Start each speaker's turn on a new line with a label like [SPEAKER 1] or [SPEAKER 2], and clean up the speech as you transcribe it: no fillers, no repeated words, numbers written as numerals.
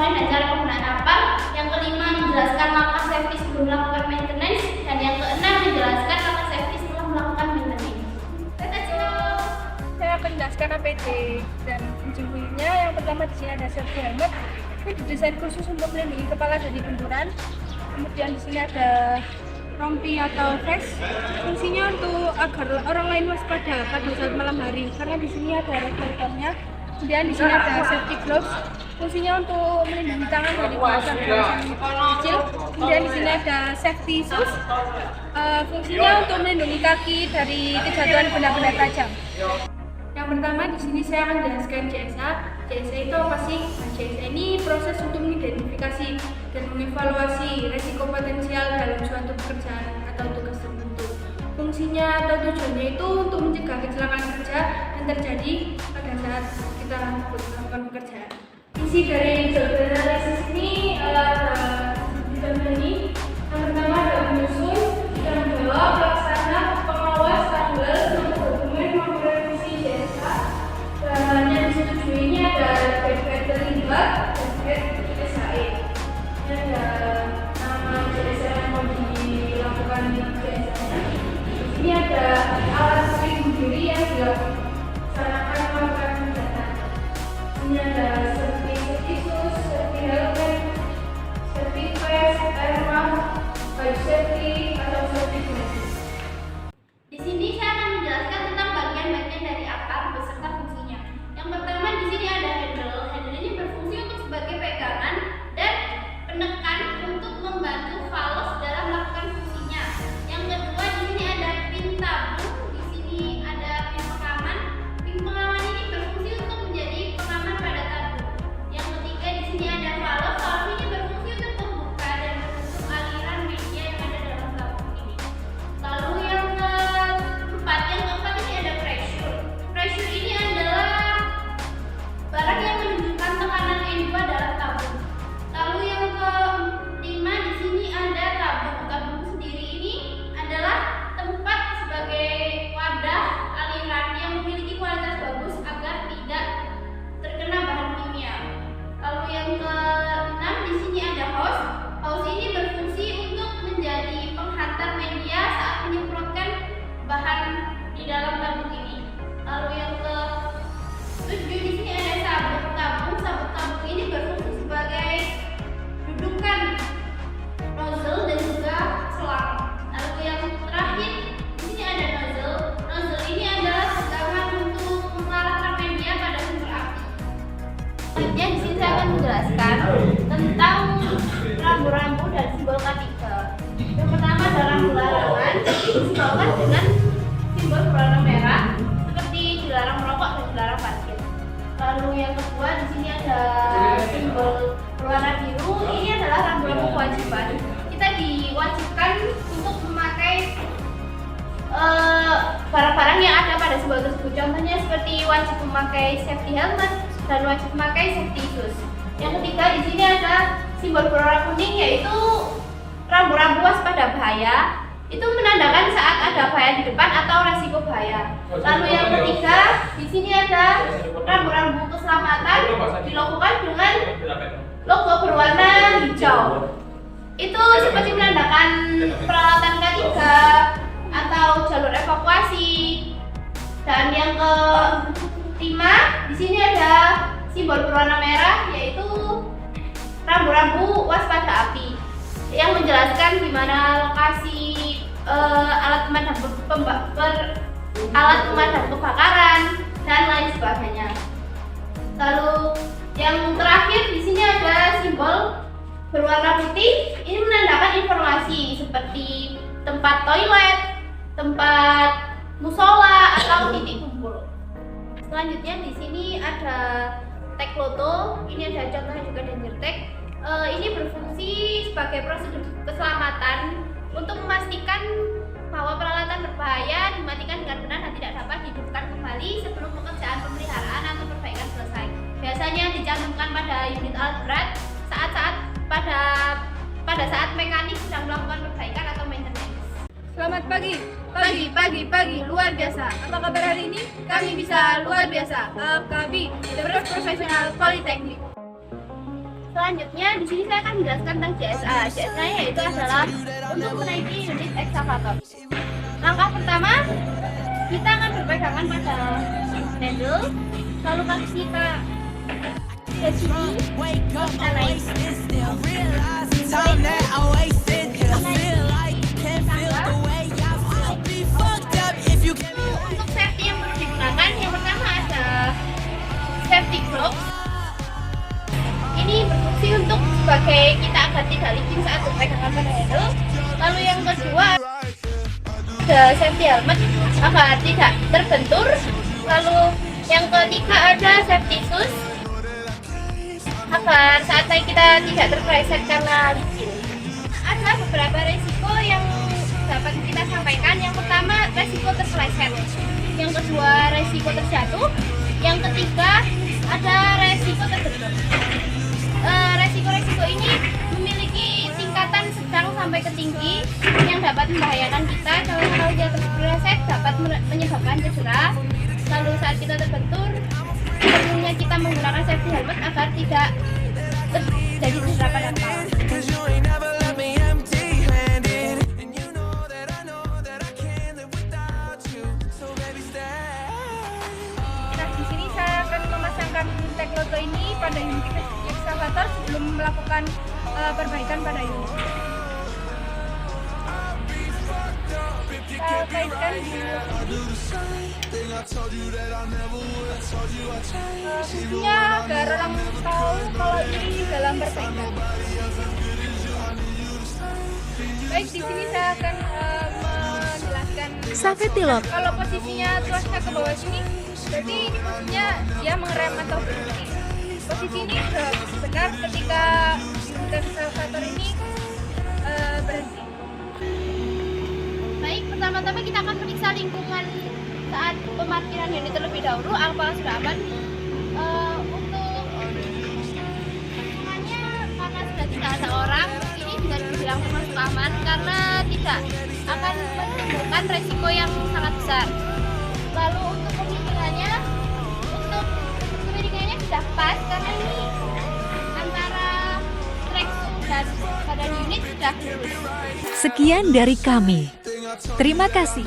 [SPEAKER 1] komponen dan cara penggunaan apar. Yang kelima, menjelaskan langkah safety sebelum melakukan maintenance. Dan yang keenam, menjelaskan langkah safety setelah melakukan maintenance.
[SPEAKER 2] Saya akan menjelaskan APD dan fungsi-fungsinya. Yang pertama di sini ada safety helmet. Ini didesain khusus untuk melindungi kepala dari benturan. Kemudian di sini ada rompi atau vest. Fungsinya untuk agar orang lain waspada pada saat malam hari, karena di sini ada reflektornya. Kemudian di sini ada safety gloves. Fungsinya untuk melindungi tangan dari goresan-goresan kecil. Kemudian di sini ada safety shoes. Fungsinya untuk melindungi kaki dari kejatuhan benda-benda tajam. Yang pertama di sini saya akan jelaskan CSA. CSA itu apa sih? Nah, CSA ini proses untuk mengidentifikasi dan mengevaluasi risiko potensial dalam suatu pekerjaan atau tugas tertentu. Fungsinya atau tujuannya itu untuk mencegah kecelakaan kerja yang terjadi pada saat kita melakukan pekerjaan. Isi dari job analysis ini ada di contoh ini. Yang pertama ada penyusun, yang kedua pelaksana, pengawas, tanggal, dokumen, memperoleh CSA. Dan yang disetujuinya ada DPR terlibat, DPR SAE. Ini ada nama CSA yang mau dilakukan CSA-nya. Ini ada alat pelindung diri yang dilaksanakan melakukan kegiatan. Ini ada safety shoes, safety helmet, safety vest, air mask, baju safety atau safety glasses.
[SPEAKER 1] Di sini saya akan menjelaskan tentang bagian-bagian dari apar beserta fungsinya. Yang pertama di sini ada handle. Handle ini berfungsi untuk sebagai pegangan dan penekan untuk membantu falos dalam melakukan fungsinya. Yang kedua di sini ada pin tabung. Di sini ada pin pengaman. Pin pengaman ini berfungsi untuk menjadi pengaman pada tabung. Yang ketiga di sini ada falos. Falos ini berfungsi untuk membuka dan menutup aliran media yang ada dalam tabung ini. Lalu yang keempat ini ada pressure. Pressure ini adalah barang yang menunjukkan tekanan N2 dalam tabung. Lalu yang kelima di sini ada tabung. Tabung sendiri ini adalah tempat sebagai wadah aliran yang memiliki kualitas bagus agar tidak terkena bahan kimia. Lalu yang keenam di sini ada hose. Hose ini berfungsi untuk menjadi penghantar media saat menyemprotkan bahan di dalam tabung ini. Lalu yang ketujuh di sini ada sabuk tabung. Sabuk tabung ini berfungsi sebagai dudukan nozzle dan juga selang. Lalu yang terakhir di sini ada nozzle. Nozzle ini adalah pegangan untuk mengarahkan media pada sumber api. Selanjutnya di sini saya akan menjelaskan tentang rambu-rambu dan simbol K3. Yang pertama ada rambu larangan, disimbolkan dengan simbol berwarna merah seperti dilarang merokok dan dilarang parkir. Lalu yang kedua di sini ada simbol berwarna biru. Ini adalah rambu-rambu kewajiban. Kita diwajibkan untuk memakai barang-barang yang ada pada simbol tersebut. Contohnya seperti wajib memakai safety helmet dan wajib memakai safety shoes. Yang ketiga di sini ada simbol berwarna kuning, yaitu rambu-rambu waspada bahaya. Itu menandakan saat ada bahaya di depan atau resiko bahaya. Lalu yang ketiga di sini ada rambu-rambu keselamatan, dilogokan dengan logo berwarna hijau. Itu seperti menandakan peralatan K3 atau jalur evakuasi. Dan yang kelima di sini ada simbol berwarna merah, yaitu rambu-rambu waspada api yang menjelaskan di mana lokasi alat pemadam kebakaran dan lain sebagainya. Lalu yang terakhir di sini ada simbol berwarna putih. Ini menandakan informasi seperti tempat toilet, tempat musola atau titik kumpul. Selanjutnya di sini ada tag loto. Ini ada contohnya juga danger tag. Ini berfungsi sebagai prosedur keselamatan untuk memastikan bahwa peralatan berbahaya dimatikan dengan benar dan tidak dapat dihidupkan kembali sebelum pekerjaan pemeliharaan atau perbaikan selesai. Biasanya dicantumkan pada unit alat berat pada saat mekanik sedang melakukan perbaikan atau maintenance.
[SPEAKER 2] Selamat pagi, luar biasa. Apa kabar hari ini? Kami bisa luar biasa. Kami The First Professional Polytechnic.
[SPEAKER 1] Selanjutnya di sini saya akan menjelaskan tentang JSA. JSA yaitu adalah untuk menaiki unit ekskavator. Langkah pertama, kita akan berpegangan pada handle, lalu kaki kita ke sini, kita naik. Untuk safety yang perlu digunakan, yang pertama ada safety gloves. Ini berfungsi untuk sebagai kita agar tidak licin saat berpegangan pada handle. Lalu yang kedua ada safety helmet agar tidak terbentur. Lalu yang ketiga ada safety shoes agar saat naik kita tidak terpeleset karena licin. Ada beberapa resiko yang dapat kita sampaikan. Yang pertama, resiko terpeleset. Yang kedua, resiko terjatuh. Yang ketiga, ada resiko terbentur. Resiko-resiko ini memiliki tingkatan sedang sampai ke tinggi yang dapat membahayakan kita. Kalau dia terpeleset dapat menyebabkan cedera. Lalu saat kita terbentur, perlunya kita menggunakan safety helmet agar tidak terjadi cedera pada kepala. Nah, di sini saya akan memasangkan teknologi ini pada unit ekskavator sebelum melakukan perbaikan pada unit. Kita kaitkan fungsinya agar orang tahu kalau ini dalam perbaikan. Baik, di sini saya akan menjelaskan
[SPEAKER 3] Safety lock.
[SPEAKER 2] kalau posisinya tuasnya ke bawah sini, berarti ini posisinya dia mengerem atau berhenti. Posisi ini benar ketika unit ekskavator ini berhenti. Baik, pertama-tama kita akan periksa lingkungan saat pemarkiran unit terlebih dahulu apakah sudah aman. Untuk lingkungannya, karena sudah tidak ada orang, ini bisa dibilang termasuk aman karena tidak akan menimbulkan resiko yang sangat besar. Lalu untuk kemiringannya sudah pas karena ini antara trek dan badan unit sudah lurus.
[SPEAKER 3] Sekian dari kami. Terima kasih.